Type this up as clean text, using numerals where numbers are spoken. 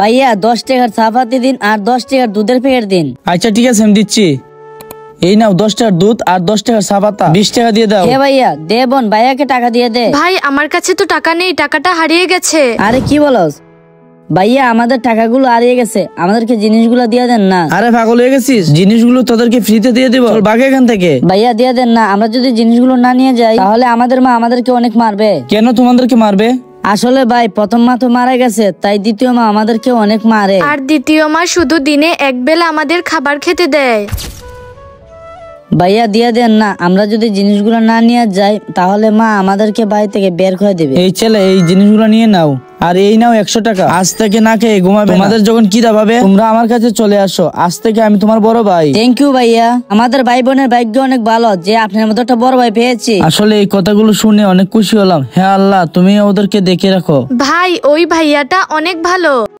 ভাইয়া 10 টাকার চাপাতি দিন আর 10 টাকার দুধের প্যাকেট দিন। আচ্ছা ঠিক আছে, আমি দিচ্ছি। এই নাও 10 টাকার দুধ আর 10 টাকার চাপাতা, 20 টাকা দিয়ে দাও। হে ভাইয়া দে বোন, ভাইয়াকে টাকা দিয়ে দে। ভাই আমার কাছে তো টাকা নেই, টাকাটা হারিয়ে গেছে। আরে কি বলস ভাইয়া, আমাদের টাকাগুলো হারিয়ে গেছে, আমাদেরকে জিনিসগুলো দিয়ে দেন না। আরে পাগল হয়ে গেছিস? জিনিসগুলো তোদেরকে ফ্রিতে দিয়ে দিব, চল ভাগ এখান থেকে। ভাইয়া দিয়ে দেন না, আমরা যদি জিনিসগুলো না নিয়ে যাই তাহলে আমাদের মা আমাদেরকে অনেক মারবে। কেন তোমাদেরকে মারবে? আসলে ভাই প্রথম মা তো মারা গেছে, তাই দ্বিতীয় মা আমাদেরকে অনেক মারে। আর দ্বিতীয় মা শুধু দিনে একবেলা আমাদের খাবার খেতে দেয়। ভাইয়া দিয়ে দেন না, আমরা যদি জিনিসগুলো না নিয়ে যাই তাহলে মা আমাদেরকে বাড়ি থেকে বের করে দিবে। এই ছেলে, এই জিনিসগুলো নিয়ে নাও, আর এই নাও 100 টাকা। আজ থেকে না খেয়ে ঘুমাবে। তোমাদের যখন খিদা পাবে তোমরা আমার কাছে চলে আসো, আজ থেকে আমি তোমার বড় ভাই। থ্যাংক ইউ ভাইয়া, আমাদের ভাই বোনের ভাগ্য অনেক ভালো যে আপনার মতো একটা বড় ভাই পেয়েছি। আসলে এই কথাগুলো শুনে অনেক খুশি হলাম। হ্যাঁ আল্লাহ, তুমি ওদেরকে দেখে রাখো। ভাই ওই ভাইয়াটা অনেক ভালো।